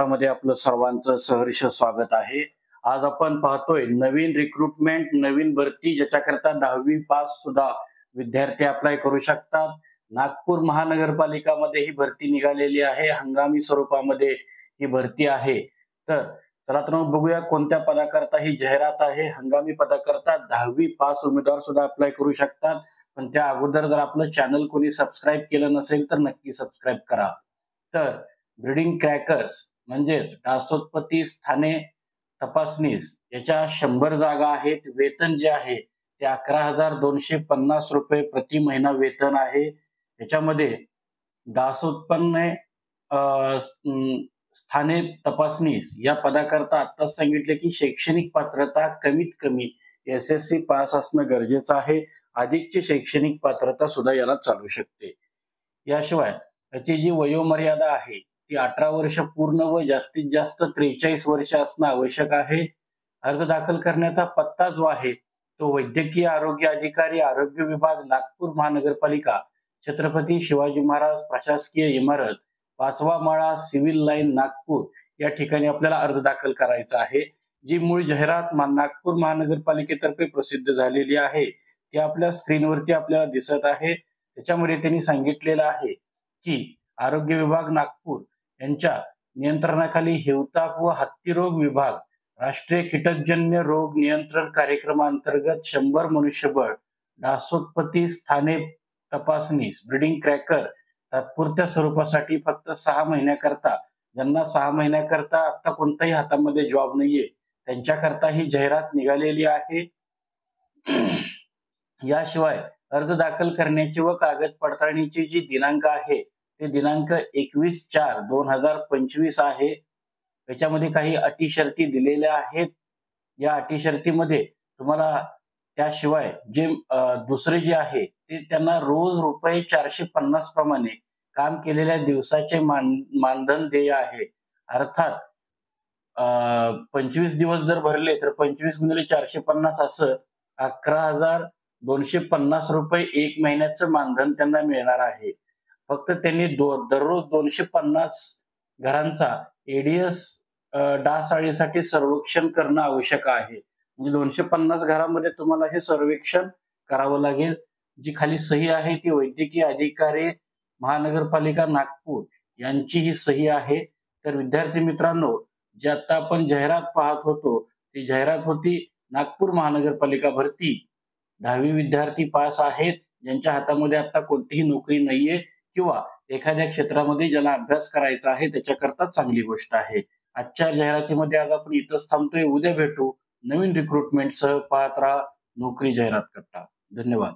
कट्टामध्ये आपलं सर्वांचं सहर्ष स्वागत आहे. आज आपण पाहतोय नवीन रिक्रुटमेंट, नवीन भरती ज्याच्याकरता 10वी पास सुद्धा विद्यार्थी अप्लाय करू शकतात. नागपूर महानगरपालिकामध्ये ही भरती निघालेली आहे. हंगामी स्वरूपामध्ये ही भरती आहे. तर चला तर मग बघूया कोणत्या पदाकरता ही जाहिरात आहे. हंगामी पदाकरता 10वी पास उमेदवार सुद्धा अप्लाय करू शकतात. पण त्या अगोदर जर आपलं चॅनल कोणी सबस्क्राईब केलं नसेल तर नक्की सबस्क्राईब करा. तर ब्रीडिंग क्रॅकर्स म्हणजेच डासोत्पत्ती स्थाने तपासनीस याच्या 100 जागा आहेत. वेतन जे आहे ते 11,250 रुपये प्रति महिना वेतन आहे. त्याच्यामध्ये डासोत्पन्न स्थाने तपासनीस या पदाकरता आत्ताच सांगितले की शैक्षणिक पात्रता कमीत कमी SSC पास असणं गरजेचं आहे. अधिकची शैक्षणिक पात्रता सुद्धा याला चालू शकते. याशिवाय याची जी वयोमर्यादा आहे ती 18 वर्ष पूर्ण व जास्तीत जास्त 43 वर्ष असणं आवश्यक आहे. अर्ज दाखल करण्याचा पत्ता जो आहे तो वैद्यकीय आरोग्य अधिकारी, आरोग्य विभाग, नागपूर महानगरपालिका, छत्रपती शिवाजी महाराज प्रशासकीय इमारत, 5वा माळा, सिव्हिल लाईन, नागपूर या ठिकाणी आपल्याला अर्ज दाखल करायचा आहे. जी मूळ जाहिरात नागपूर महानगरपालिकेतर्फे प्रसिद्ध झालेली आहे ती आपल्या स्क्रीनवरती आपल्याला दिसत आहे. त्याच्यामध्ये त्यांनी सांगितलेलं आहे की आरोग्य विभाग नागपूर यांच्या नियंत्रणाखाली हिवताप व हत्तीरोग विभाग राष्ट्रीय कीटकजन्य रोग नियंत्रण कार्यक्रमांतर्गत 100 मनुष्यबळ डासोत्पत्ती स्थाने तपासनीस ब्रीडिंग क्रॅकर तात्पुरत्या स्वरूपासाठी फक्त 6 महिन्याकरता, ज्यांना 6 महिन्याकरता आता कोणताही हातामध्ये जॉब नाहीये त्यांच्याकरता ही जाहिरात निघालेली आहे. याशिवाय अर्ज दाखल करण्याची व कागद पडताळणीची जी दिनांक आहे ते दिनांक 21/4/2025 आहे. त्याच्यामध्ये काही अटी शर्ती दिलेल्या आहेत. या अटी शर्तीमध्ये तुम्हाला त्याशिवाय जे दुसरे जे आहे ते त्यांना रोज रुपये 450 प्रमाणे काम केलेल्या दिवसाचे मानधन देय आहे. अर्थात 25 दिवस जर भरले तर 25 गुणिले 450 असं 11,250 रुपये एक महिन्याचं मानधन त्यांना मिळणार आहे. फक्त त्यांनी दररोज 250 घरांचा एडीएस डास अळीसाठी सर्वेक्षण करणं आवश्यक आहे. म्हणजे 250 घरामध्ये तुम्हाला हे सर्वेक्षण करावं लागेल. जी खाली सही आहे ती वैद्यकीय अधिकारी महानगरपालिका नागपूर यांची ही सही आहे. तर विद्यार्थी मित्रांनो, जे आता आपण जाहिरात पाहत होतो ती जाहिरात होती नागपूर महानगरपालिका भरती. 10वी विद्यार्थी पास आहेत, ज्यांच्या हातामध्ये आता कोणतीही नोकरी नाहीये किंवा एखाद्या क्षेत्रामध्ये ज्याला अभ्यास करायचा आहे त्याच्याकरता चांगली गोष्ट आहे. आजच्या जाहिरातीमध्ये आज आपण इथंच थांबतोय. उद्या भेटू नवीन रिक्रुटमेंट सह. पाहत राहा नोकरी जाहिरात कट्टा. धन्यवाद.